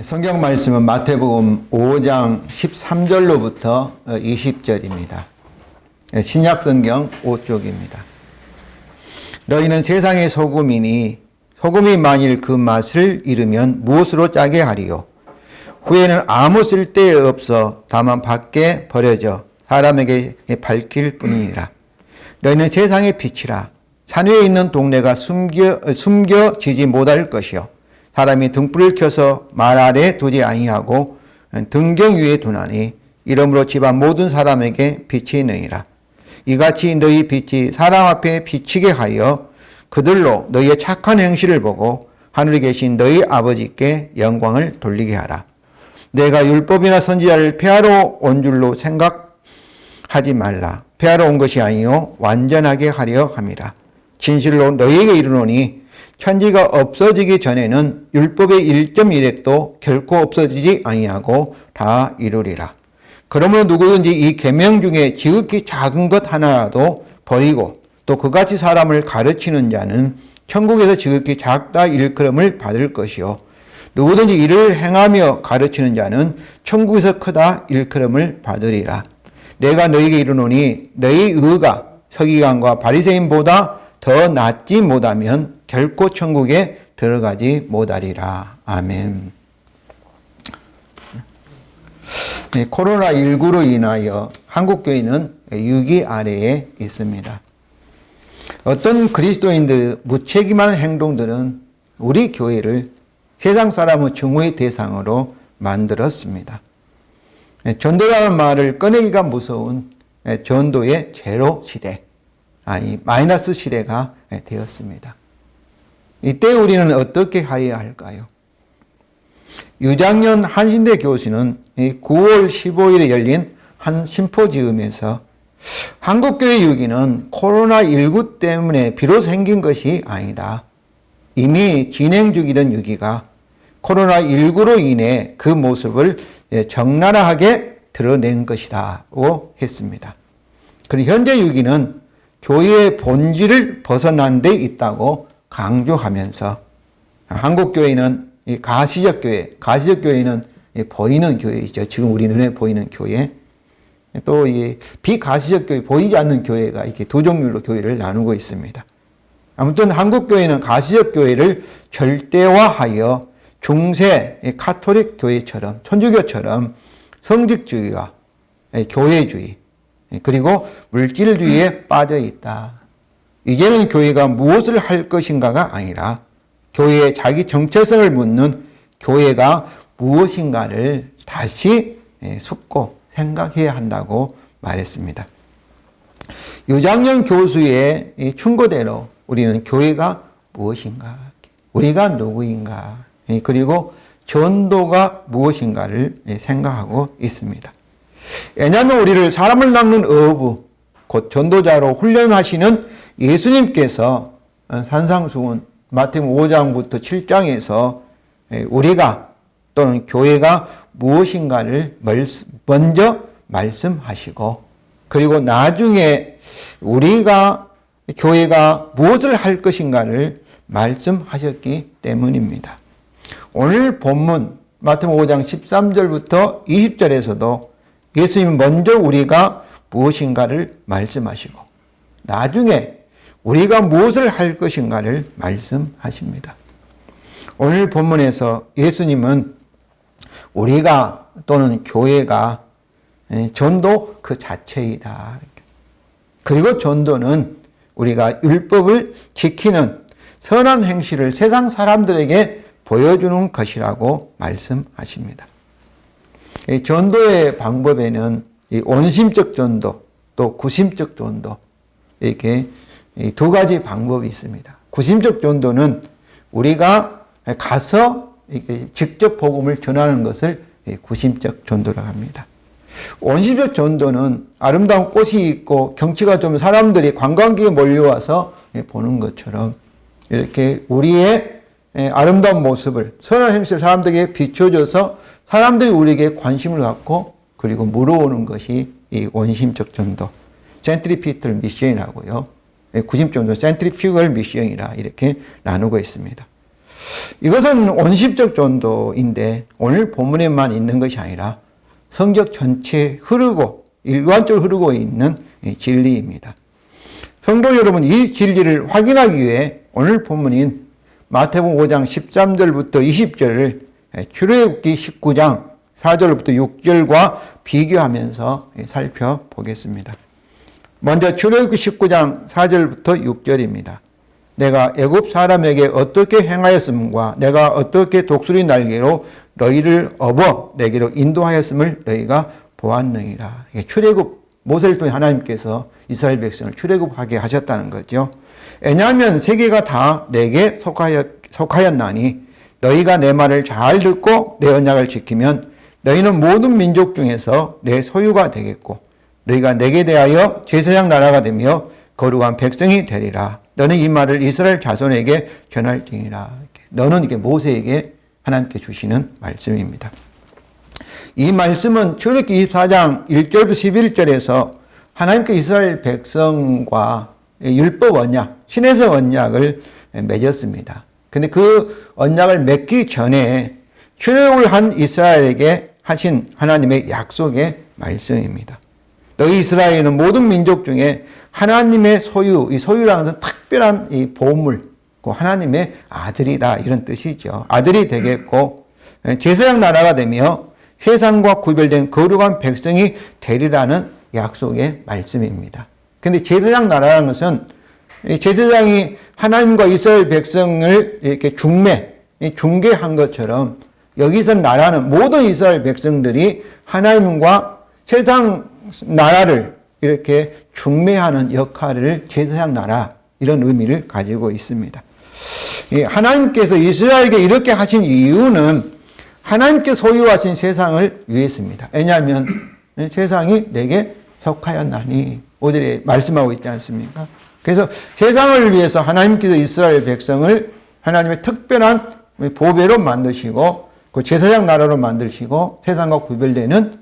성경 말씀은 마태복음 5장 13절로부터 20절입니다. 신약 성경 5쪽입니다. 너희는 세상의 소금이니 소금이 만일 그 맛을 잃으면 무엇으로 짜게 하리요? 후에는 아무 쓸데 없어 다만 밖에 버려져 사람에게 밝힐 뿐이니라. 너희는 세상의 빛이라. 산 위에 있는 동네가 숨겨지지 못할 것이요. 사람이 등불을 켜서 말 아래 두지 아니하고 등경 위에 두나니 이러므로 집안 모든 사람에게 빛이 있느니라. 이같이 너희 빛이 사람 앞에 비치게 하여 그들로 너희의 착한 행실을 보고 하늘에 계신 너희 아버지께 영광을 돌리게 하라. 내가 율법이나 선지자를 폐하러 온 줄로 생각하지 말라. 폐하러 온 것이 아니요 완전하게 하려 함이라. 진실로 너희에게 이르노니 천지가 없어지기 전에는 율법의 1.1획도 결코 없어지지 아니하고 다 이루리라. 그러므로 누구든지 이 계명 중에 지극히 작은 것 하나라도 버리고 또 그같이 사람을 가르치는 자는 천국에서 지극히 작다 일컬음을 받을 것이요. 누구든지 이를 행하며 가르치는 자는 천국에서 크다 일컬음을 받으리라. 내가 너희에게 이르노니 너희 의가 서기관과 바리새인보다 더 낫지 못하면 결코 천국에 들어가지 못하리라. 아멘. 네, 코로나19로 인하여 한국교회는 유기 아래에 있습니다. 어떤 그리스도인들의 무책임한 행동들은 우리 교회를 세상 사람의 증오의 대상으로 만들었습니다. 전도라는 말을 꺼내기가 무서운 전도의 제로 시대, 마이너스 시대가 되었습니다. 이때 우리는 어떻게 해야 할까요? 유장년 한신대 교수는 9월 15일에 열린 한 심포지움에서 한국교회 유기는 코로나19 때문에 비로소 생긴 것이 아니다. 이미 진행 중이던 유기가 코로나19로 인해 그 모습을 적나라하게 드러낸 것이라고 했습니다. 그리고 현재 유기는 교회의 본질을 벗어난 데 있다고 강조하면서 한국교회는 가시적 교회는 보이는 교회이죠. 지금 우리 눈에 보이는 교회. 또 이 비가시적 교회, 보이지 않는 교회가 이렇게 두 종류로 교회를 나누고 있습니다. 아무튼 한국교회는 가시적 교회를 절대화하여 중세 카톨릭 교회처럼, 천주교처럼 성직주의와 교회주의, 그리고 물질주의에 빠져 있다. 이제는 교회가 무엇을 할 것인가가 아니라 교회의 자기 정체성을 묻는 교회가 무엇인가를 다시 숙고 생각해야 한다고 말했습니다. 유장년 교수의 충고대로 우리는 교회가 무엇인가, 우리가 누구인가, 그리고 전도가 무엇인가를 생각하고 있습니다. 왜냐하면 우리를 사람을 낚는 어부, 곧 전도자로 훈련하시는 예수님께서 산상수훈 마태복음 5장부터 7장에서 우리가 또는 교회가 무엇인가를 먼저 말씀하시고, 그리고 나중에 우리가 교회가 무엇을 할 것인가를 말씀하셨기 때문입니다. 오늘 본문 마태복음 5장 13절부터 20절에서도 예수님은 먼저 우리가 무엇인가를 말씀하시고 나중에 우리가 무엇을 할 것인가를 말씀하십니다. 오늘 본문에서 예수님은 우리가 또는 교회가 전도 그 자체이다. 그리고 전도는 우리가 율법을 지키는 선한 행실을 세상 사람들에게 보여주는 것이라고 말씀하십니다. 전도의 방법에는 원심적 전도, 또 구심적 전도, 이렇게 두 가지 방법이 있습니다. 구심적 전도는 우리가 가서 직접 복음을 전하는 것을 구심적 전도라고 합니다. 원심적 전도는 아름다운 꽃이 있고 경치가 좋으면 사람들이 관광객이 몰려와서 보는 것처럼 이렇게 우리의 아름다운 모습을, 선한 행실을 사람들에게 비춰줘서 사람들이 우리에게 관심을 갖고 그리고 물어오는 것이 이 원심적 전도, 센트리피털 미션이라고요. 구심적 전도, 센트리퓨걸 미션이라 이렇게 나누고 있습니다. 이것은 온십적 전도인데 오늘 본문에만 있는 것이 아니라 성경 전체에 흐르고 일관적으로 흐르고 있는 진리입니다. 성도 여러분, 이 진리를 확인하기 위해 오늘 본문인 마태복음 5장 13절부터 20절을 출애굽기 19장 4절부터 6절과 비교하면서 살펴보겠습니다. 먼저 출애굽기 19장 4절부터 6절입니다. 내가 애굽 사람에게 어떻게 행하였음과 내가 어떻게 독수리 날개로 너희를 업어 내게로 인도하였음을 너희가 보았느니라. 출애굽 모세를 통해 하나님께서 이스라엘 백성을 출애굽하게 하셨다는 거죠. 왜냐하면 세계가 다 내게 속하였나니 너희가 내 말을 잘 듣고 내 언약을 지키면 너희는 모든 민족 중에서 내 소유가 되겠고 너희가 내게 대하여 제사장 나라가 되며 거룩한 백성이 되리라. 너는 이 말을 이스라엘 자손에게 전할지니라. 너는 이게 모세에게 하나님께 주시는 말씀입니다. 이 말씀은 출애굽기 24장 1절부터 11절에서 하나님께 이스라엘 백성과 율법 언약, 신에서 언약을 맺었습니다. 근데 그 언약을 맺기 전에 출애굽을 한 이스라엘에게 하신 하나님의 약속의 말씀입니다. 너희 이스라엘은 모든 민족 중에 하나님의 소유, 이 소유라는 것은 특별한 이 보물, 하나님의 아들이다 이런 뜻이죠. 아들이 되겠고 제사장 나라가 되며 세상과 구별된 거룩한 백성이 되리라는 약속의 말씀입니다. 그런데 제사장 나라라는 것은 제사장이 하나님과 이스라엘 백성을 이렇게 중개한 것처럼 여기서 나라는 모든 이스라엘 백성들이 하나님과 세상 나라를 이렇게 중매하는 역할을 제사장 나라 이런 의미를 가지고 있습니다. 하나님께서 이스라엘에게 이렇게 하신 이유는 하나님께 소유하신 세상을 위해서입니다. 왜냐하면 세상이 내게 속하였나니 5절에 말씀하고 있지 않습니까? 그래서 세상을 위해서 하나님께서 이스라엘 백성을 하나님의 특별한 보배로 만드시고 그 제사장 나라로 만드시고 세상과 구별되는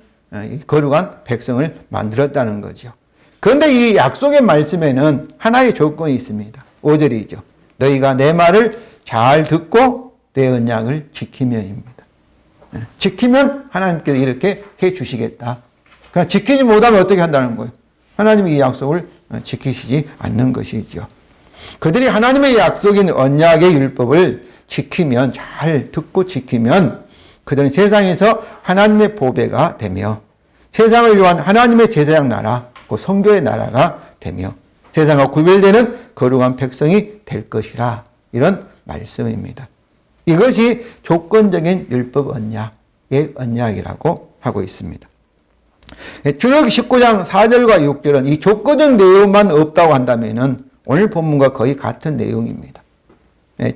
거룩한 백성을 만들었다는 거죠. 그런데 이 약속의 말씀에는 하나의 조건이 있습니다. 5절이죠. 너희가 내 말을 잘 듣고 내 언약을 지키면입니다. 지키면 하나님께서 이렇게 해 주시겠다. 그러나 지키지 못하면 어떻게 한다는 거예요? 하나님이 이 약속을 지키시지 않는 것이죠. 그들이 하나님의 약속인 언약의 율법을 지키면, 잘 듣고 지키면 그들은 세상에서 하나님의 보배가 되며 세상을 위한 하나님의 제사장 나라, 그 성교의 나라가 되며 세상과 구별되는 거룩한 백성이 될 것이라 이런 말씀입니다. 이것이 조건적인 율법 언약의 언약이라고 하고 있습니다. 출애굽기 19장 4절과 6절은 이 조건적 내용만 없다고 한다면 오늘 본문과 거의 같은 내용입니다.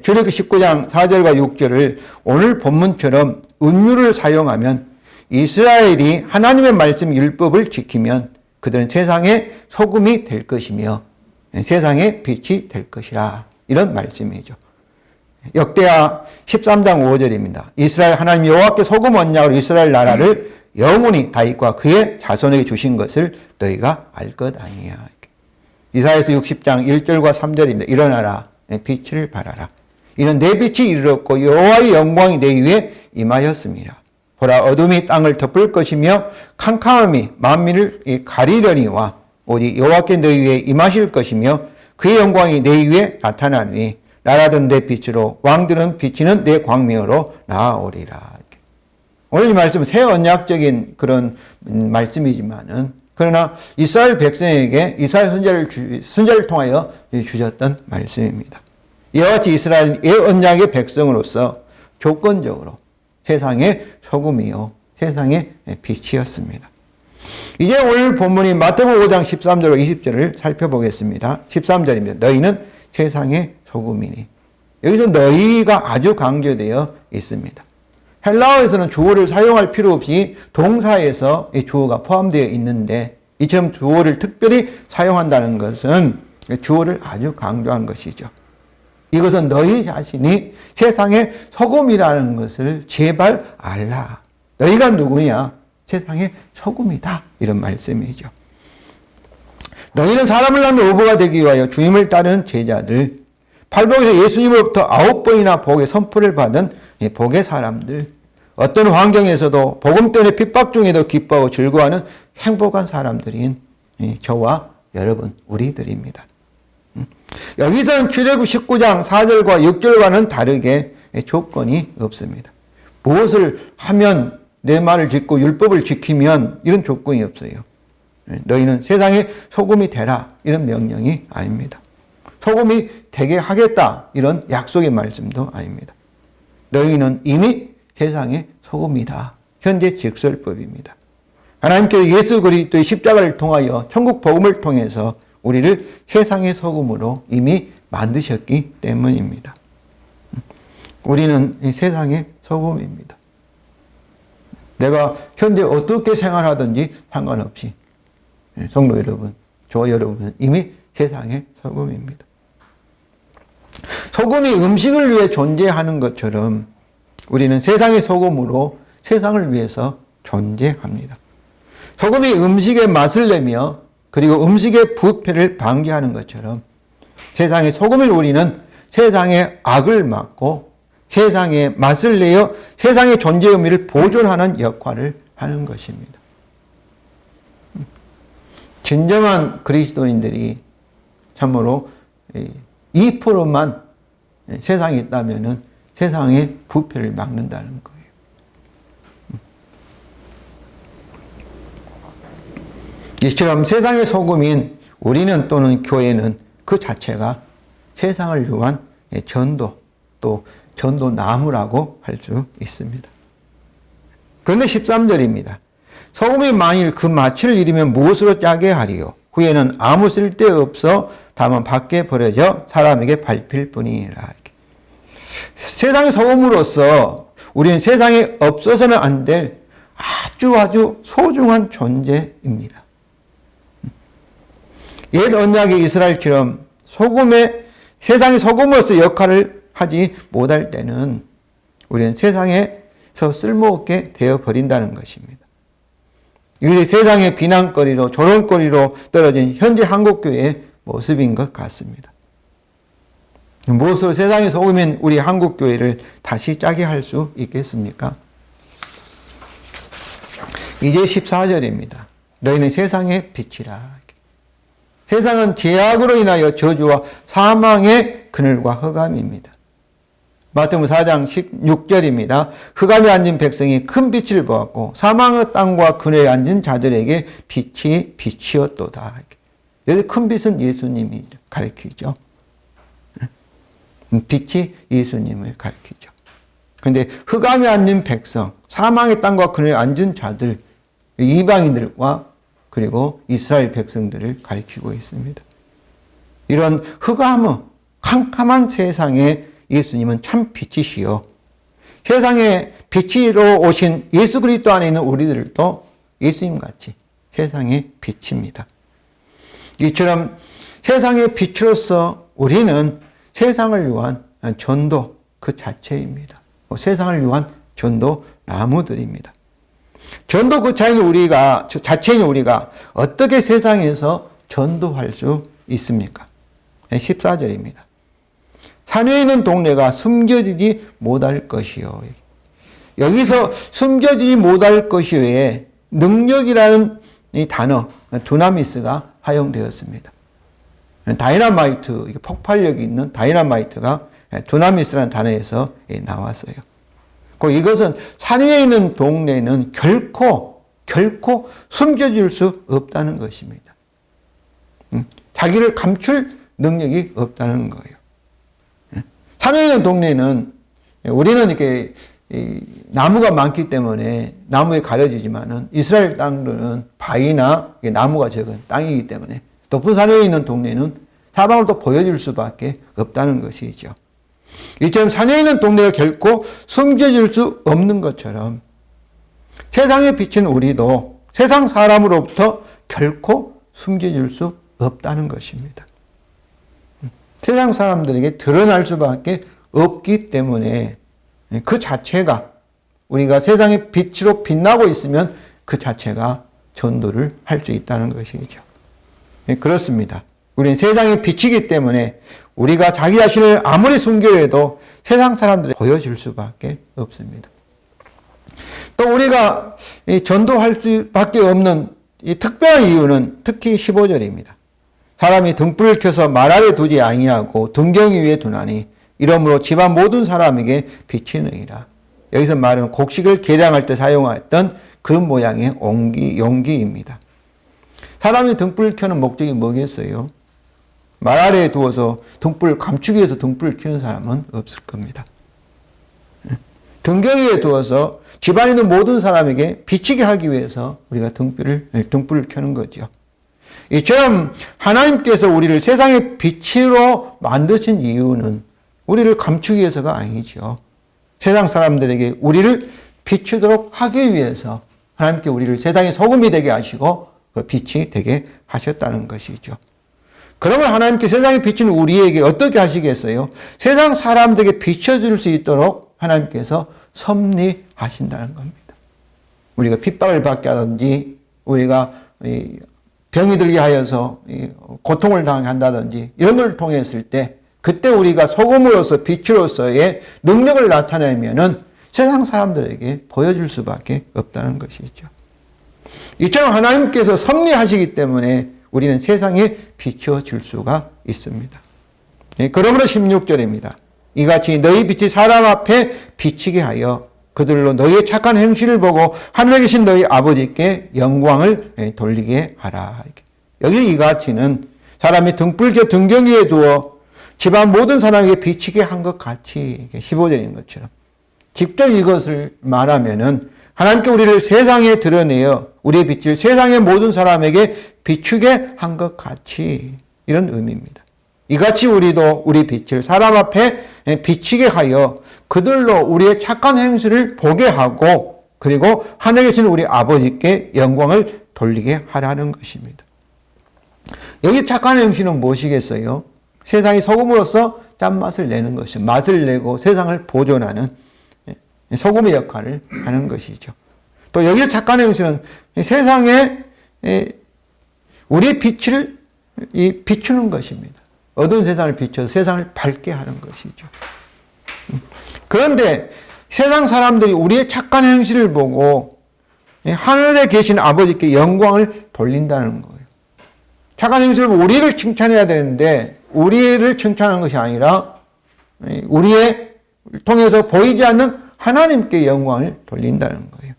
출애굽기 19장 4절과 6절을 오늘 본문처럼 은유를 사용하면 이스라엘이 하나님의 말씀 율법을 지키면 그들은 세상의 소금이 될 것이며 세상의 빛이 될 것이라 이런 말씀이죠. 역대하 13장 5절입니다. 이스라엘 하나님 여호와께 소금 언약으로 이스라엘 나라를 영원히 다윗과 그의 자손에게 주신 것을 너희가 알 것 아니냐. 이사야서 60장 1절과 3절입니다. 일어나라 빛을 발하라. 이는 내 빛이 이르렀고 여호와의 영광이 내 위에 임하였습니다. 보라 어둠이 땅을 덮을 것이며 캄캄함이 만민을 가리려니와 오직 여호와께 너희 위에 임하실 것이며 그의 영광이 내 위에 나타나리니 나라든 내 빛으로 왕들은 비치는 내 광명으로 나아오리라. 오늘 이 말씀은 새 언약적인 그런 말씀이지만은 그러나 이스라엘 백성에게 이스라엘 선지자를 통하여 주셨던 말씀입니다. 이와 같이 이스라엘은 언약의 백성으로서 조건적으로 세상의 소금이요 세상의 빛이었습니다. 이제 오늘 본문인 마태복음 5장 13절과 20절을 살펴보겠습니다. 13절입니다. 너희는 세상의 소금이니. 여기서 너희가 아주 강조되어 있습니다. 헬라어에서는 주어를 사용할 필요 없이 동사에서 이 주어가 포함되어 있는데 이처럼 주어를 특별히 사용한다는 것은 주어를 아주 강조한 것이죠. 이것은 너희 자신이 세상의 소금이라는 것을 제발 알라. 너희가 누구냐? 세상의 소금이다. 이런 말씀이죠. 너희는 사람을 낳는 어부가 되기 위하여 주임을 따르는 제자들, 팔복에서 예수님으로부터 9번이나 복의 선포를 받은 복의 사람들, 어떤 환경에서도 복음 때문에 핍박 중에도 기뻐하고 즐거워하는 행복한 사람들인 저와 여러분, 우리들입니다. 여기서는 출애굽 19장 4절과 6절과는 다르게 조건이 없습니다. 무엇을 하면 내 말을 듣고 율법을 지키면 이런 조건이 없어요. 너희는 세상의 소금이 되라 이런 명령이 아닙니다. 소금이 되게 하겠다 이런 약속의 말씀도 아닙니다. 너희는 이미 세상의 소금이다. 현재 직설법입니다. 하나님께서 예수 그리스도의 십자가를 통하여 천국 복음을 통해서 우리를 세상의 소금으로 이미 만드셨기 때문입니다. 우리는 이 세상의 소금입니다. 내가 현재 어떻게 생활하든지 상관없이 성도 여러분, 저 여러분은 이미 세상의 소금입니다. 소금이 음식을 위해 존재하는 것처럼 우리는 세상의 소금으로 세상을 위해서 존재합니다. 소금이 음식의 맛을 내며 그리고 음식의 부패를 방지하는 것처럼 세상의 소금을 우리는 세상의 악을 막고 세상의 맛을 내어 세상의 존재 의미를 보존하는 역할을 하는 것입니다. 진정한 그리스도인들이 참으로 2%만 세상에 있다면 세상의 부패를 막는다는 거예요. 이처럼 세상의 소금인 우리는 또는 교회는 그 자체가 세상을 위한 전도 또 전도 나무라고 할 수 있습니다. 그런데 13절입니다. 소금이 만일 그 마취를 잃으면 무엇으로 짜게 하리요? 후에는 아무 쓸데없어 다만 밖에 버려져 사람에게 밟힐 뿐이니라. 세상의 소금으로서 우리는 세상에 없어서는 안 될 아주 소중한 존재입니다. 옛 언약의 이스라엘처럼 세상의 소금으로서 역할을 하지 못할 때는 우리는 세상에서 쓸모없게 되어버린다는 것입니다. 이것이 세상의 비난거리로 조롱거리로 떨어진 현재 한국교회의 모습인 것 같습니다. 무엇으로 세상의 소금인 우리 한국교회를 다시 짜게 할 수 있겠습니까? 이제 14절입니다. 너희는 세상의 빛이라. 세상은 죄악으로 인하여 저주와 사망의 그늘과 흑암입니다. 마태복음 4장 16절입니다. 흑암에 앉은 백성이 큰 빛을 보았고 사망의 땅과 그늘에 앉은 자들에게 빛이 빛이었도다. 여기 큰 빛은 예수님이 가리키죠. 빛이 예수님을 가리키죠. 그런데 흑암에 앉은 백성, 사망의 땅과 그늘에 앉은 자들, 이방인들과 그리고 이스라엘 백성들을 가리키고 있습니다. 이런 흑암의 캄캄한 세상에 예수님은 참 빛이시요. 세상에 빛으로 오신 예수 그리스도 안에 있는 우리들도 예수님같이 세상의 빛입니다. 이처럼 세상의 빛으로서 우리는 세상을 위한 전도 그 자체입니다. 세상을 위한 전도 나무들입니다. 전도 그 자체인 우리가 어떻게 세상에서 전도할 수 있습니까? 14절입니다. 산 위에 있는 동네가 숨겨지지 못할 것이요. 여기서 숨겨지지 못할 것이요에 능력이라는 이 단어 두나미스가 활용되었습니다. 다이너마이트, 폭발력이 있는 다이너마이트가 두나미스라는 단어에서 나왔어요. 이것은 산 위에 있는 동네는 결코 숨겨질 수 없다는 것입니다. 자기를 감출 능력이 없다는 거예요. 산 위에 있는 동네는 우리는 이렇게 나무가 많기 때문에 나무에 가려지지만은 이스라엘 땅들은 바위나 나무가 적은 땅이기 때문에 높은 산에 있는 동네는 사방을 또 보여줄 수밖에 없다는 것이죠. 이처럼 산에 있는 동네가 결코 숨겨질 수 없는 것처럼 세상에 비친 우리도 세상 사람으로부터 결코 숨겨질 수 없다는 것입니다. 세상 사람들에게 드러날 수밖에 없기 때문에 그 자체가 우리가 세상의 빛으로 빛나고 있으면 그 자체가 전도를 할 수 있다는 것이죠. 그렇습니다. 우리는 세상의 빛이기 때문에 우리가 자기 자신을 아무리 숨기려도 세상 사람들이 보여줄 수밖에 없습니다. 또 우리가 전도할 수밖에 없는 이 특별한 이유는 특히 15절입니다. 사람이 등불을 켜서 말 아래 두지 아니하고 등경 위에 두나니 이러므로 집안 모든 사람에게 비치느니라. 여기서 말은 곡식을 계량할 때 사용했던 그런 모양의 용기입니다. 사람이 등불을 켜는 목적이 뭐겠어요? 말 아래에 두어서 등불을 감추기 위해서 등불을 켜는 사람은 없을 겁니다. 등경 위에 두어서 집안에 있는 모든 사람에게 비치게 하기 위해서 우리가 등불을 켜는 거죠. 이처럼 하나님께서 우리를 세상의 빛으로 만드신 이유는 우리를 감추기 위해서가 아니죠. 세상 사람들에게 우리를 비추도록 하기 위해서 하나님께 우리를 세상의 소금이 되게 하시고 빛이 되게 하셨다는 것이죠. 그러면 하나님께 세상의 빛은 우리에게 어떻게 하시겠어요? 세상 사람들에게 비춰줄 수 있도록 하나님께서 섭리하신다는 겁니다. 우리가 핍박을 받게 하든지 우리가 병이 들게 하여서 고통을 당한다든지 이런 걸 통했을 때 그때 우리가 소금으로서 빛으로서의 능력을 나타내면은 세상 사람들에게 보여줄 수밖에 없다는 것이죠. 이처럼 하나님께서 섭리하시기 때문에 우리는 세상에 비춰줄 수가 있습니다. 그러므로 16절입니다. 이같이 너희 빛이 사람 앞에 비치게 하여 그들로 너희의 착한 행실을 보고 하늘에 계신 너희 아버지께 영광을 돌리게 하라. 여기 이같이는 사람이 등불 켜 등경 위에 두어 집안 모든 사람에게 비치게 한 것 같이 15절인 것처럼 직접 이것을 말하면은 하나님께 우리를 세상에 드러내어 우리의 빛을 세상의 모든 사람에게 비추게 한 것 같이 이런 의미입니다. 이같이 우리도 우리 빛을 사람 앞에 비치게 하여 그들로 우리의 착한 행실을 보게 하고 그리고 하늘에 계신 우리 아버지께 영광을 돌리게 하라는 것입니다. 여기 착한 행실은 무엇이겠어요? 세상의 소금으로서 짠맛을 내는 것이죠. 맛을 내고 세상을 보존하는 소금의 역할을 하는 것이죠. 또 여기서 착한 행실은 세상에 우리의 빛을 비추는 것입니다. 어두운 세상을 비춰서 세상을 밝게 하는 것이죠. 그런데 세상 사람들이 우리의 착한 행실을 보고 하늘에 계신 아버지께 영광을 돌린다는 거예요. 착한 행실을 보고 우리를 칭찬해야 되는데 우리를 칭찬하는 것이 아니라 우리의 통해서 보이지 않는 하나님께 영광을 돌린다는 거예요.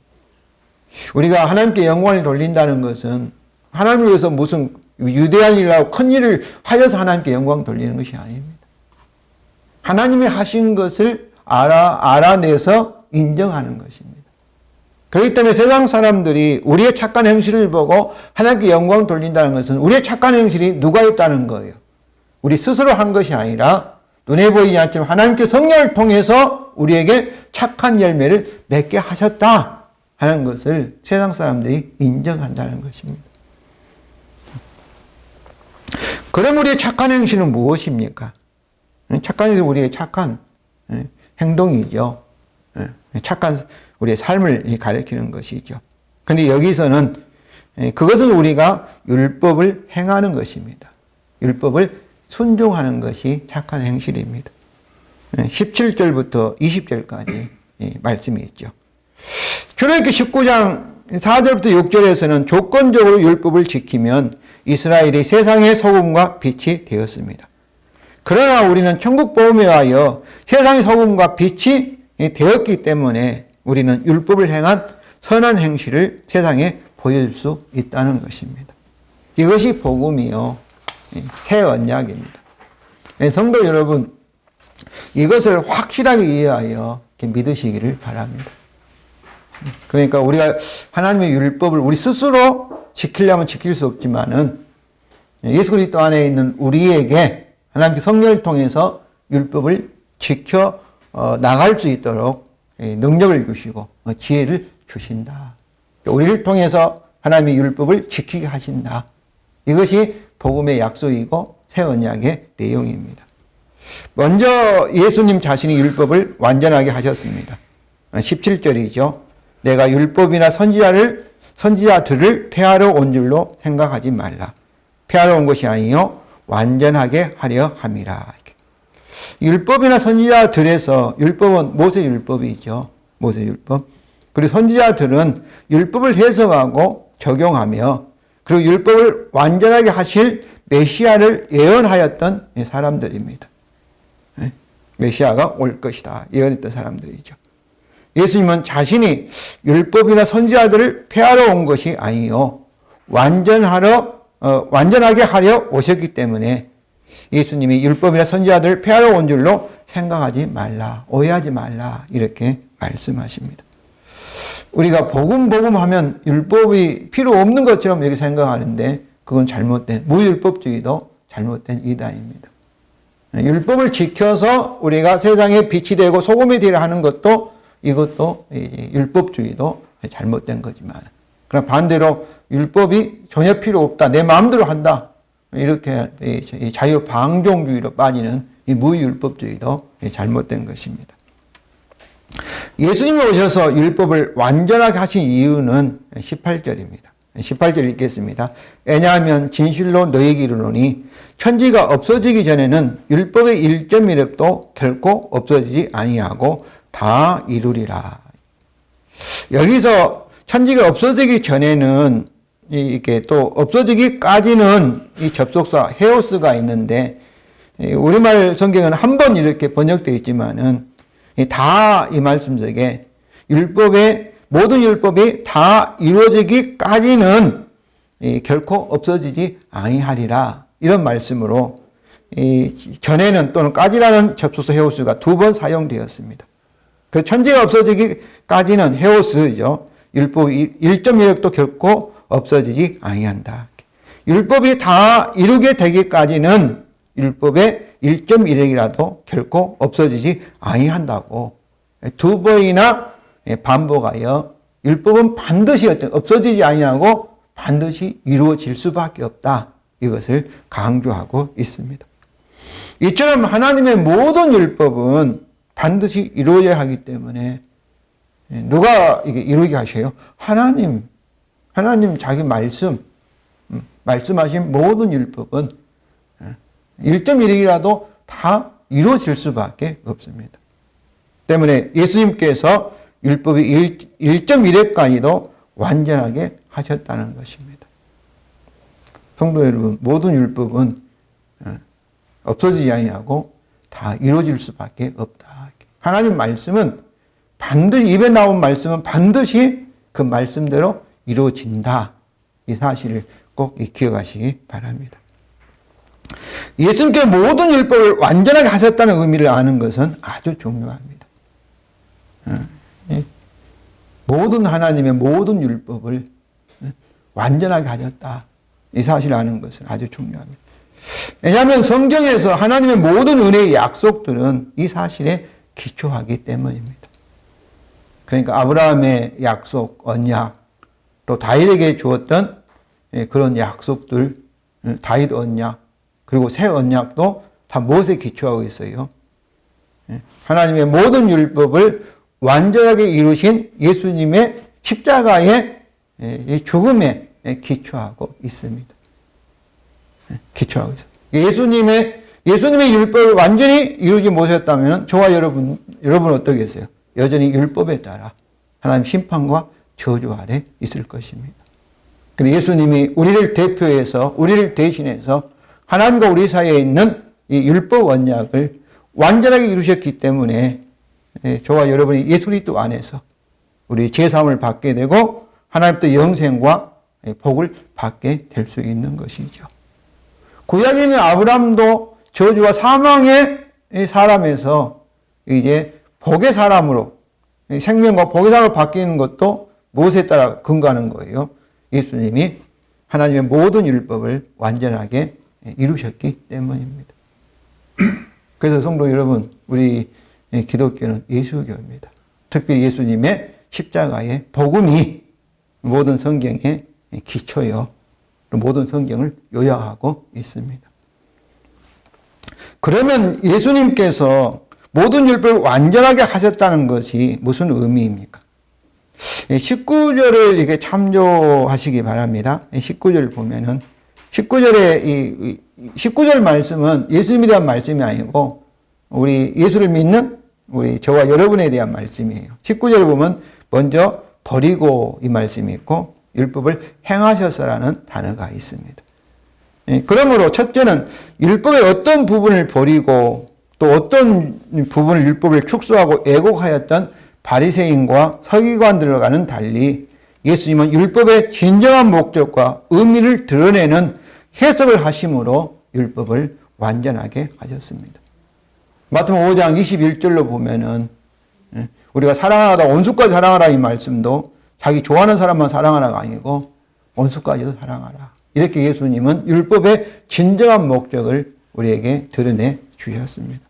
우리가 하나님께 영광을 돌린다는 것은 하나님을 위해서 무슨 유대한 일이라고 큰 일을 하여서 하나님께 영광 돌리는 것이 아닙니다. 하나님이 하신 것을 알아내서 인정하는 것입니다. 그렇기 때문에 세상 사람들이 우리의 착한 행실을 보고 하나님께 영광 돌린다는 것은 우리의 착한 행실이 누가 있다는 거예요. 우리 스스로 한 것이 아니라 눈에 보이지 않지만 하나님께 성령을 통해서 우리에게 착한 열매를 맺게 하셨다 하는 것을 세상 사람들이 인정한다는 것입니다. 그럼 우리의 착한 행실은 무엇입니까? 착한 행실은 우리의 착한 행동이죠. 착한 우리의 삶을 가리키는 것이죠. 그런데 여기서는 그것은 우리가 율법을 행하는 것입니다. 율법을 순종하는 것이 착한 행실입니다. 17절부터 20절까지 말씀이 있죠. 출애굽기 19장 4절부터 6절에서는 조건적으로 율법을 지키면 이스라엘이 세상의 소금과 빛이 되었습니다. 그러나 우리는 천국 복음에 하여 세상의 소금과 빛이 되었기 때문에 우리는 율법을 행한 선한 행실을 세상에 보여줄 수 있다는 것입니다. 이것이 복음이요 새 언약입니다. 성도 여러분, 이것을 확실하게 이해하여 믿으시기를 바랍니다. 그러니까 우리가 하나님의 율법을 우리 스스로 지키려면 지킬 수 없지만은 예수 그리스도 안에 있는 우리에게 하나님께 성령을 통해서 율법을 지켜 나갈 수 있도록 능력을 주시고 지혜를 주신다. 우리를 통해서 하나님의 율법을 지키게 하신다. 이것이 복음의 약속이고 새 언약의 내용입니다. 먼저 예수님 자신이 율법을 완전하게 하셨습니다. 17절이죠. 내가 율법이나 선지자들을 폐하러 온 줄로 생각하지 말라. 폐하러 온 것이 아니요 완전하게 하려 함이라. 율법이나 선지자들에서, 율법은 모세율법이죠. 모세율법. 그리고 선지자들은 율법을 해석하고 적용하며, 그리고 율법을 완전하게 하실 메시아를 예언하였던 사람들입니다. 메시아가 올 것이다 예언했던 사람들이죠. 예수님은 자신이 율법이나 선지자들을 폐하러 온 것이 아니요 완전하게 하려 오셨기 때문에 예수님이 율법이나 선지자들을 폐하러 온 줄로 생각하지 말라, 오해하지 말라 이렇게 말씀하십니다. 우리가 복음 하면 율법이 필요 없는 것처럼 이렇게 생각하는데 그건 잘못된, 무율법주의도 잘못된 이단입니다. 율법을 지켜서 우리가 세상에 빛이 되고 소금이 되려 하는 것도, 이것도 율법주의도 잘못된 거지만, 그럼 반대로 율법이 전혀 필요 없다, 내 마음대로 한다, 이렇게 자유방종주의로 빠지는 이 무율법주의도 잘못된 것입니다. 예수님이 오셔서 율법을 완전하게 하신 이유는 18절입니다. 18절 읽겠습니다. 왜냐하면 진실로 너희에게 이르노니 천지가 없어지기 전에는 율법의 1.1획도 결코 없어지지 아니하고 다 이루리라. 여기서 천지가 없어지기 전에는 이렇게 또 없어지기까지는 이 접속사 헤오스가 있는데, 우리말 성경은 한 번 이렇게 번역되어 있지만은 다 이 말씀 속에 모든 율법이 다 이루어지기까지는 결코 없어지지 아니하리라, 이런 말씀으로 전에는 또는 까지라는 접속사 헤오스가 2번 사용되었습니다. 그 천지가 없어지기까지는 헤오스죠. 율법이 1.1획도 결코 없어지지 아니한다. 율법이 다 이루게 되기까지는 율법의 1.1획이라도 결코 없어지지 아니한다고 2번이나 반복하여 율법은 반드시 없어지지 아니하고 반드시 이루어질 수밖에 없다, 이것을 강조하고 있습니다. 이처럼 하나님의 모든 율법은 반드시 이루어져야 하기 때문에, 누가 이게 이루게 하셔요? 하나님 자기 말씀하신 모든 율법은 1.1이라도 다 이루어질 수밖에 없습니다. 때문에 예수님께서 율법이 1.1회까지도 완전하게 하셨다는 것입니다. 성도 여러분, 모든 율법은 없어지지 아니하고 다 이루어질 수밖에 없다. 하나님 말씀은 반드시, 입에 나온 말씀은 반드시 그 말씀대로 이루어진다. 이 사실을 꼭 기억하시기 바랍니다. 예수님께 모든 율법을 완전하게 하셨다는 의미를 아는 것은 아주 중요합니다. 모든 하나님의 모든 율법을 완전하게 하셨다, 이 사실을 아는 것은 아주 중요합니다. 왜냐하면 성경에서 하나님의 모든 은혜의 약속들은 이 사실에 기초하기 때문입니다. 그러니까 아브라함의 약속, 언약, 또 다윗에게 주었던 그런 약속들, 다윗 언약, 그리고 새 언약도 다 무엇에 기초하고 있어요? 하나님의 모든 율법을 완전하게 이루신 예수님의 십자가의 죽음에 기초하고 있습니다. 기초하고 있습니다. 예수님의 율법을 완전히 이루지 못했다면 저와 여러분 어떻겠어요? 여전히 율법에 따라 하나님 심판과 저주 아래 있을 것입니다. 근데 예수님이 우리를 대표해서, 우리를 대신해서 하나님과 우리 사이에 있는 이 율법 언약을 완전하게 이루셨기 때문에 저와 여러분이 예수 그리스도 안에서 우리 제사함을 받게 되고 하나님도 영생과 복을 받게 될 수 있는 것이죠. 구약에 있는 아브라함도 저주와 사망의 사람에서 이제 복의 사람으로, 생명과 복의 사람으로 바뀌는 것도 무엇에 따라 근거하는 거예요? 예수님이 하나님의 모든 율법을 완전하게 이루셨기 때문입니다. 그래서 성도 여러분, 우리 기독교는 예수교입니다. 특별히 예수님의 십자가의 복음이 모든 성경의 기초요, 모든 성경을 요약하고 있습니다. 그러면 예수님께서 모든 율법을 완전하게 하셨다는 것이 무슨 의미입니까? 19절을 이렇게 참조하시기 바랍니다. 19절 보면은 19절 말씀은 예수님에 대한 말씀이 아니고 우리 예수를 믿는 우리 저와 여러분에 대한 말씀이에요. 19절에 보면 먼저 버리고 이 말씀이 있고 율법을 행하셔서라는 단어가 있습니다. 그러므로 첫째는 율법의 어떤 부분을 버리고 또 어떤 부분을 율법을 축소하고 애곡하였던 바리새인과 서기관들과는 달리 예수님은 율법의 진정한 목적과 의미를 드러내는 해석을 하심으로 율법을 완전하게 하셨습니다. 마태복음 5장 21절로 보면은 우리가 사랑하다 온수까지 사랑하라 이 말씀도 자기 좋아하는 사람만 사랑하라가 아니고 온수까지도 사랑하라. 이렇게 예수님은 율법의 진정한 목적을 우리에게 드러내 주셨습니다.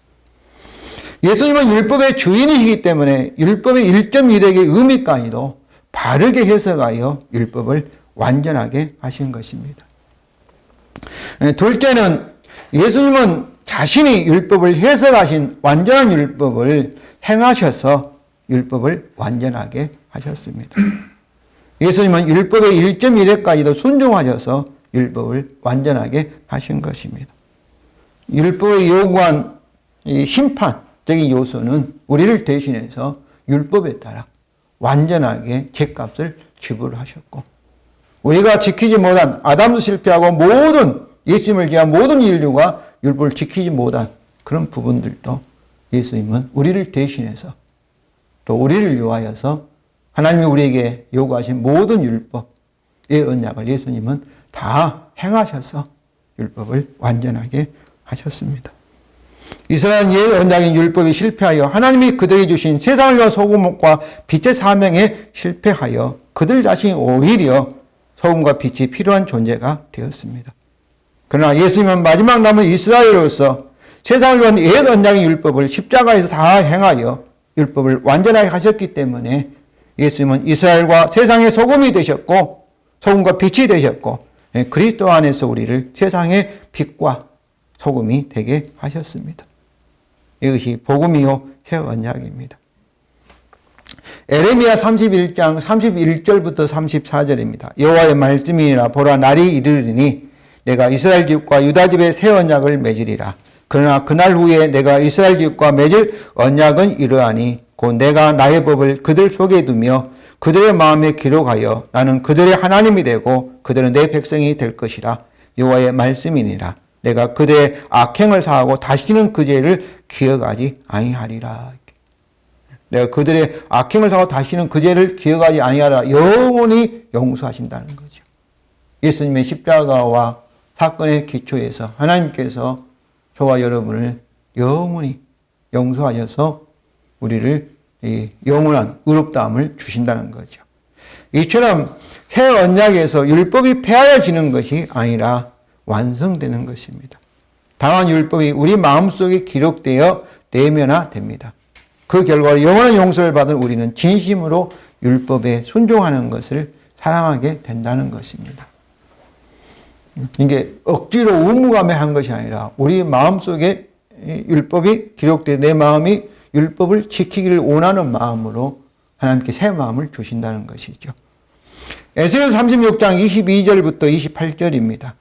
예수님은 율법의 주인이시기 때문에 율법의 1.1액의 의미까지도 바르게 해석하여 율법을 완전하게 하신 것입니다. 둘째는 예수님은 자신이 율법을 해석하신 완전한 율법을 행하셔서 율법을 완전하게 하셨습니다. 예수님은 율법의 1.1액까지도 순종하셔서 율법을 완전하게 하신 것입니다. 율법의 요구한 이 심판적인 요소는 우리를 대신해서 율법에 따라 완전하게 죗값을 지불하셨고 우리가 지키지 못한 아담도 실패하고 모든 예수님을 제한 모든 인류가 율법을 지키지 못한 그런 부분들도 예수님은 우리를 대신해서 또 우리를 위하여서 하나님이 우리에게 요구하신 모든 율법의 언약을 예수님은 다 행하셔서 율법을 완전하게 하셨습니다. 이스라엘 옛 언약인 율법이 실패하여 하나님이 그들에게 주신 세상을 위한 소금과 빛의 사명에 실패하여 그들 자신이 오히려 소금과 빛이 필요한 존재가 되었습니다. 그러나 예수님은 마지막 남은 이스라엘로서 세상을 위한 옛 언약의 율법을 십자가에서 다 행하여 율법을 완전하게 하셨기 때문에 예수님은 이스라엘과 세상의 소금이 되셨고 소금과 빛이 되셨고 그리스도 안에서 우리를 세상의 빛과 소금이 되게 하셨습니다. 이것이 복음이요 새 언약입니다. 에레미야 31장 31절부터 34절입니다. 여호와의 말씀이니라 보라 날이 이르리니 내가 이스라엘 집과 유다 집에 새 언약을 맺으리라. 그러나 그날 후에 내가 이스라엘 집과 맺을 언약은 이러하니 곧 내가 나의 법을 그들 속에 두며 그들의 마음에 기록하여 나는 그들의 하나님이 되고 그들은 내 백성이 될 것이라. 여호와의 말씀이니라. 내가 그들의 악행을 사하고 다시는 그 죄를 기억하지 아니하리라. 내가 그들의 악행을 사하고 다시는 그 죄를 기억하지 아니하라. 영원히 용서하신다는 거죠. 예수님의 십자가와 사건의 기초에서 하나님께서 저와 여러분을 영원히 용서하셔서 우리를 이 영원한 의롭다함을 주신다는 거죠. 이처럼 새 언약에서 율법이 폐하여지는 것이 아니라 완성되는 것입니다. 다만 율법이 우리 마음속에 기록되어 내면화됩니다. 그 결과로 영원한 용서를 받은 우리는 진심으로 율법에 순종하는 것을 사랑하게 된다는 것입니다. 이게 억지로 의무감에 한 것이 아니라 우리 마음속에 율법이 기록되어 내 마음이 율법을 지키기를 원하는 마음으로 하나님께 새 마음을 주신다는 것이죠. 에스겔 36장 22절부터 28절입니다.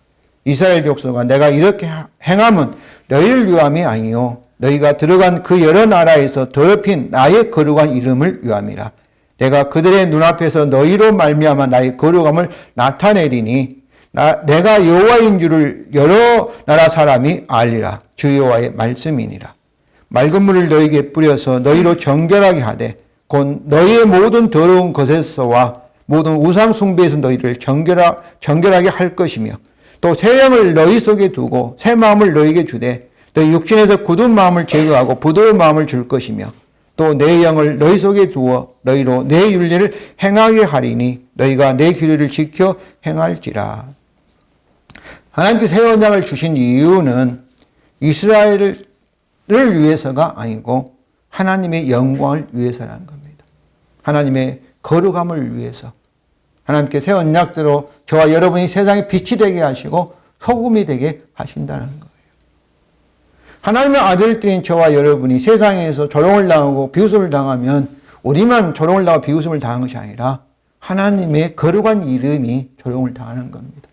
이스라엘 족속아 내가 이렇게 행함은 너희를 위함이 아니요 너희가 들어간 그 여러 나라에서 더럽힌 나의 거룩한 이름을 위함이라. 내가 그들의 눈앞에서 너희로 말미암아 나의 거룩함을 나타내리니 내가 여호와인 줄을 여러 나라 사람이 알리라. 주 여호와의 말씀이니라. 맑은 물을 너희에게 뿌려서 너희로 정결하게 하되 곧 너희의 모든 더러운 것에서와 모든 우상 숭배에서 너희를 정결하게 할 것이며 또 새 영을 너희 속에 두고 새 마음을 너희에게 주되 너희 육신에서 굳은 마음을 제거하고 부드러운 마음을 줄 것이며 또 내 영을 너희 속에 두어 너희로 내 윤리를 행하게 하리니 너희가 내 규례를 지켜 행할지라. 하나님께 새 언약을 주신 이유는 이스라엘을 위해서가 아니고 하나님의 영광을 위해서라는 겁니다. 하나님의 거룩함을 위해서 하나님께 새 언약대로 저와 여러분이 세상에 빛이 되게 하시고 소금이 되게 하신다는 거예요. 하나님의 아들들인 저와 여러분이 세상에서 조롱을 당하고 비웃음을 당하면 우리만 조롱을 당하고 비웃음을 당한 것이 아니라 하나님의 거룩한 이름이 조롱을 당하는 겁니다.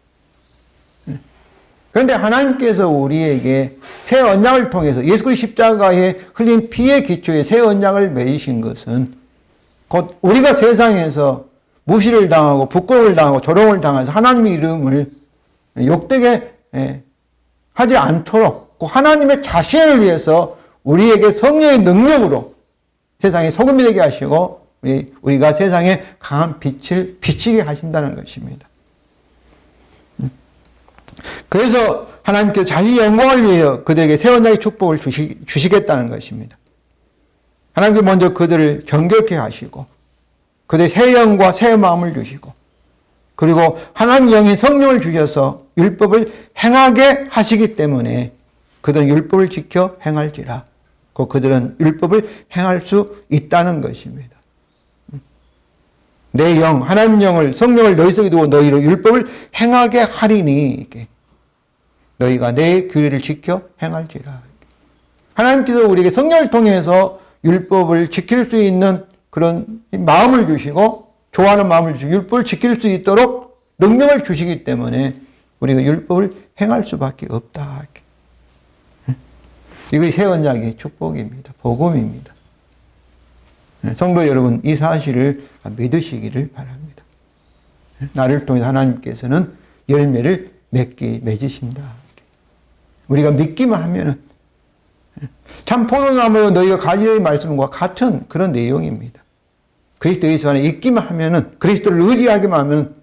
그런데 하나님께서 우리에게 새 언약을 통해서 예수 그리스도 십자가에 흘린 피의 기초에 새 언약을 맺으신 것은 곧 우리가 세상에서 무시를 당하고 부끄러움을 당하고 조롱을 당해서 하나님의 이름을 욕되게 하지 않도록 하나님의 자신을 위해서 우리에게 성령의 능력으로 세상에 소금이 되게 하시고 우리가 세상에 강한 빛을 비치게 하신다는 것입니다. 그래서 하나님께서 자신의 영광을 위하여 그들에게 새 언약의 축복을 주시겠다는 것입니다. 하나님께서 먼저 그들을 정결케 하시고 그들의 새 영과 새 마음을 주시고 그리고 하나님 영인 성령을 주셔서 율법을 행하게 하시기 때문에 그들은 율법을 지켜 행할지라. 그들은 율법을 행할 수 있다는 것입니다. 내 영, 하나님 영을, 성령을 너희 속에 두고 너희로 율법을 행하게 하리니 너희가 내 규례를 지켜 행할지라. 하나님께서 우리에게 성령을 통해서 율법을 지킬 수 있는 그런 마음을 주시고 좋아하는 마음을 주시고 율법을 지킬 수 있도록 능력을 주시기 때문에 우리가 율법을 행할 수밖에 없다. 이것이 새 언약의 축복입니다. 복음입니다. 성도 여러분, 이 사실을 믿으시기를 바랍니다. 나를 통해 하나님께서는 열매를 맺으신다. 우리가 믿기만 하면은 참 포도나무여 너희가 가지의 말씀과 같은 그런 내용입니다. 그리스도 예수 안에 있기만 하면은 그리스도를 의지하기만 하면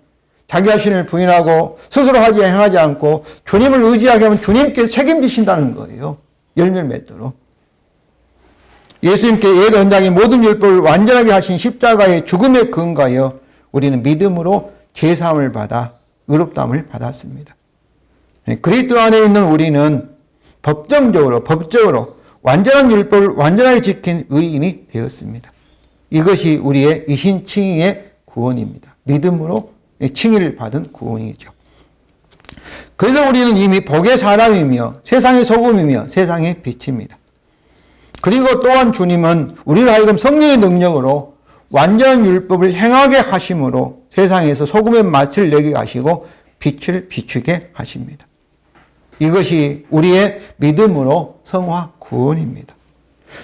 자기 자신을 부인하고 스스로 행하지 않고 주님을 의지하게 하면 주님께서 책임지신다는 거예요. 열매를 맺도록. 예수님께 옛 언약의 모든 율법을 완전하게 하신 십자가의 죽음에 근거하여 우리는 믿음으로 제사함을 받아 의롭다함을 받았습니다. 그리스도 안에 있는 우리는 법적으로 완전한 율법을 완전하게 지킨 의인이 되었습니다. 이것이 우리의 이신칭의의 구원입니다. 믿음으로 칭의를 받은 구원이죠. 그래서 우리는 이미 복의 사람이며 세상의 소금이며 세상의 빛입니다. 그리고 또한 주님은 우리를 하여금 성령의 능력으로 완전한 율법을 행하게 하심으로 세상에서 소금의 맛을 내게 하시고 빛을 비추게 하십니다. 이것이 우리의 믿음으로 성화 구원입니다.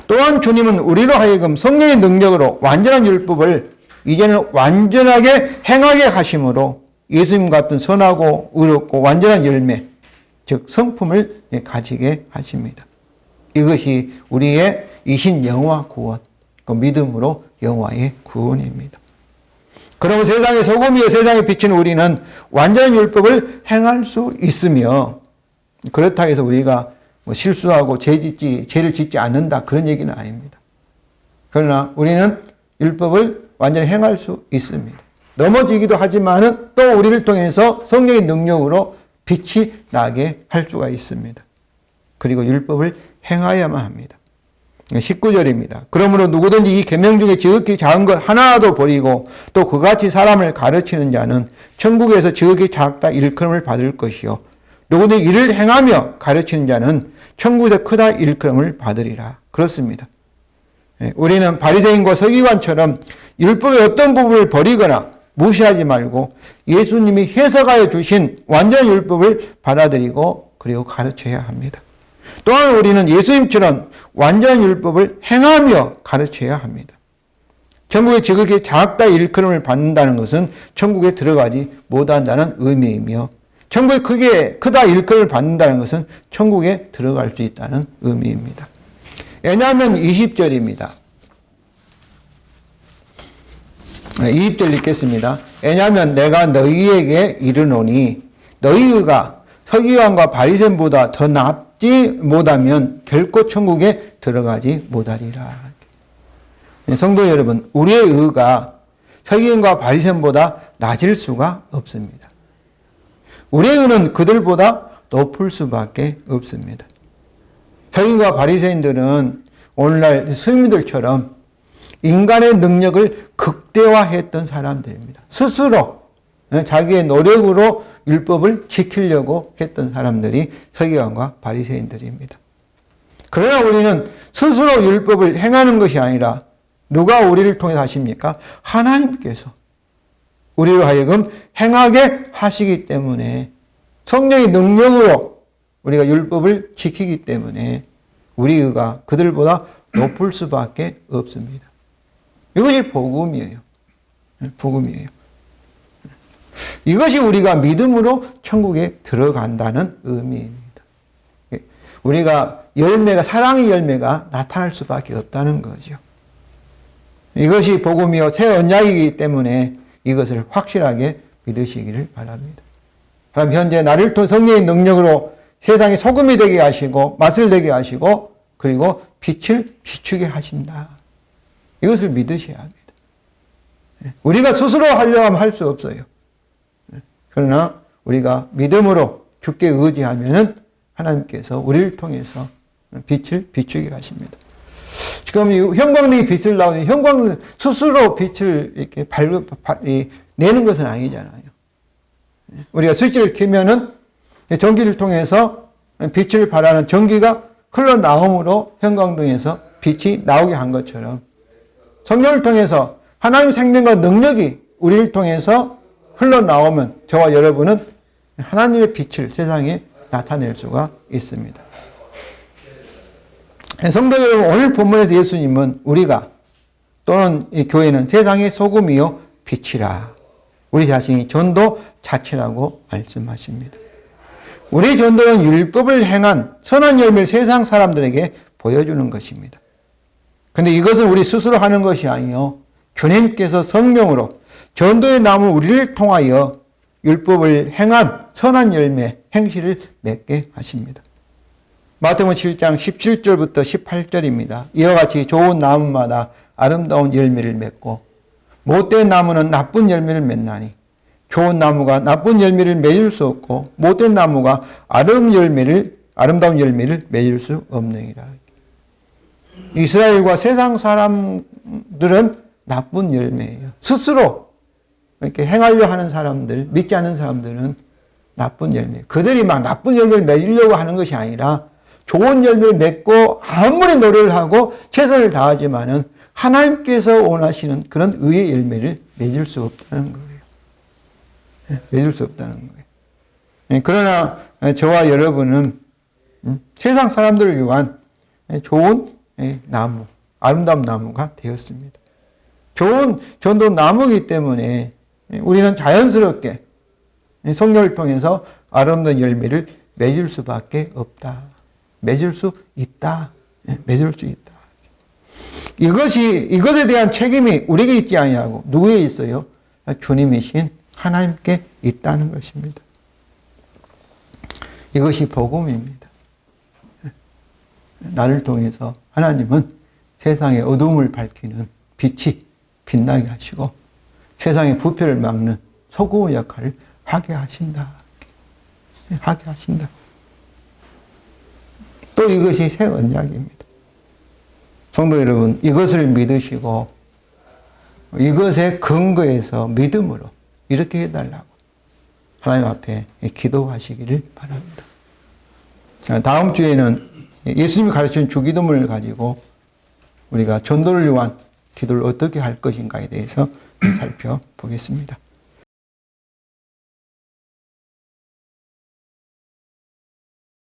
또한 주님은 우리로 하여금 성령의 능력으로 완전한 율법을 이제는 완전하게 행하게 하심으로 예수님 같은 선하고 의롭고 완전한 열매, 즉 성품을 가지게 하십니다. 이것이 우리의 이신 영화 구원, 그 믿음으로 영화의 구원입니다. 그러면 세상의 소금이요 세상에 비치는 우리는 완전한 율법을 행할 수 있으며 그렇다고 해서 우리가 실수하고 죄를 짓지 않는다 그런 얘기는 아닙니다. 그러나 우리는 율법을 완전히 행할 수 있습니다. 넘어지기도 하지만은 또 우리를 통해서 성령의 능력으로 빛이 나게 할 수가 있습니다. 그리고 율법을 행하야만 합니다. 19절입니다. 그러므로 누구든지 이 계명 중에 지극히 작은 것 하나도 버리고 또 그같이 사람을 가르치는 자는 천국에서 지극히 작다 일컬음을 받을 것이요 누구든지 이를 행하며 가르치는 자는 천국에서 크다 일컬음을 받으리라. 그렇습니다. 우리는 바리새인과 서기관처럼 율법의 어떤 부분을 버리거나 무시하지 말고 예수님이 해석하여 주신 완전 율법을 받아들이고 그리고 가르쳐야 합니다. 또한 우리는 예수님처럼 완전한 율법을 행하며 가르쳐야 합니다. 천국에 지극히 작다 일컬음을 받는다는 것은 천국에 들어가지 못한다는 의미이며 천국에 크다 일컬음을 받는다는 것은 천국에 들어갈 수 있다는 의미입니다. 왜냐하면 20절입니다. 20절 읽겠습니다. 왜냐하면 내가 너희에게 이르노니 너희가 서기관과 바리새인보다 더 낫지 못하면 결코 천국에 들어가지 못하리라. 성도 여러분, 우리의 의가 서기관과 바리새인보다 낮을 수가 없습니다. 우리의 의는 그들보다 높을 수밖에 없습니다. 서기관과 바리새인들은 오늘날 스님들처럼 인간의 능력을 극대화했던 사람들입니다. 스스로 자기의 노력으로 율법을 지키려고 했던 사람들이 서기관과 바리새인들입니다. 그러나 우리는 스스로 율법을 행하는 것이 아니라 누가 우리를 통해서 하십니까? 하나님께서 우리로 하여금 행하게 하시기 때문에 성령의 능력으로 우리가 율법을 지키기 때문에 우리 의가 그들보다 높을 수밖에 없습니다. 이것이 복음이에요. 복음이에요. 이것이 우리가 믿음으로 천국에 들어간다는 의미입니다. 우리가 열매가, 사랑의 열매가 나타날 수밖에 없다는 거죠. 이것이 복음이요 새 언약이기 때문에 이것을 확실하게 믿으시기를 바랍니다. 그럼 현재 나를 통해 성령의 능력으로 세상에 소금이 되게 하시고 맛을 내게 하시고 그리고 빛을 비추게 하신다. 이것을 믿으셔야 합니다. 우리가 스스로 하려고 하면 할 수 없어요. 그러나 우리가 믿음으로 주께 의지하면은 하나님께서 우리를 통해서 빛을 비추게 하십니다. 지금 이 형광등이 빛을 나오는 형광등 스스로 빛을 이렇게 내는 것은 아니잖아요. 우리가 스위치를 켜면은 전기를 통해서 빛을 발하는 전기가 흘러나옴으로 형광등에서 빛이 나오게 한 것처럼 성령을 통해서 하나님의 생명과 능력이 우리를 통해서 흘러나오면 저와 여러분은 하나님의 빛을 세상에 나타낼 수가 있습니다. 성도 여러분, 오늘 본문에서 예수님은 우리가 또는 이 교회는 세상의 소금이요 빛이라. 우리 자신이 전도 자체라고 말씀하십니다. 우리 전도는 율법을 행한 선한 열매를 세상 사람들에게 보여주는 것입니다. 그런데 이것은 우리 스스로 하는 것이 아니요 주님께서 성령으로 전도의 나무 우리를 통하여 율법을 행한 선한 열매 행실을 맺게 하십니다. 마태복음 7장 17절부터 18절입니다. 이와 같이 좋은 나무마다 아름다운 열매를 맺고 못된 나무는 나쁜 열매를 맺나니 좋은 나무가 나쁜 열매를 맺을 수 없고 못된 나무가 아름다운 열매를 맺을 수 없느니라. 이스라엘과 세상 사람들은 나쁜 열매예요. 스스로 이렇게 행하려 하는 사람들, 믿지 않는 사람들은 나쁜 열매. 그들이 막 나쁜 열매를 맺으려고 하는 것이 아니라 좋은 열매를 맺고 아무리 노력을 하고 최선을 다하지만은 하나님께서 원하시는 그런 의의 열매를 맺을 수 없다는 거예요. 맺을 수 없다는 거예요. 그러나 저와 여러분은 세상 사람들을 위한 좋은 나무, 아름다운 나무가 되었습니다. 좋은 전도 나무이기 때문에 우리는 자연스럽게 성령을 통해서 아름다운 열매를 맺을 수밖에 없다. 맺을 수 있다. 맺을 수 있다. 이것에 대한 책임이 우리에게 있지 아니하고 누구에 있어요? 주님이신 하나님께 있다는 것입니다. 이것이 복음입니다. 나를 통해서 하나님은 세상의 어둠을 밝히는 빛이 빛나게 하시고 세상의 부패를 막는 소금의 역할을 하게 하신다. 하게 하신다. 또 이것이 새 언약입니다. 성도 여러분, 이것을 믿으시고 이것에 근거해서 믿음으로 이렇게 해달라고 하나님 앞에 기도하시기를 바랍니다. 다음 주에는 예수님이 가르친 주기도문을 가지고 우리가 전도를 위한 기도를 어떻게 할 것인가에 대해서 살펴보겠습니다.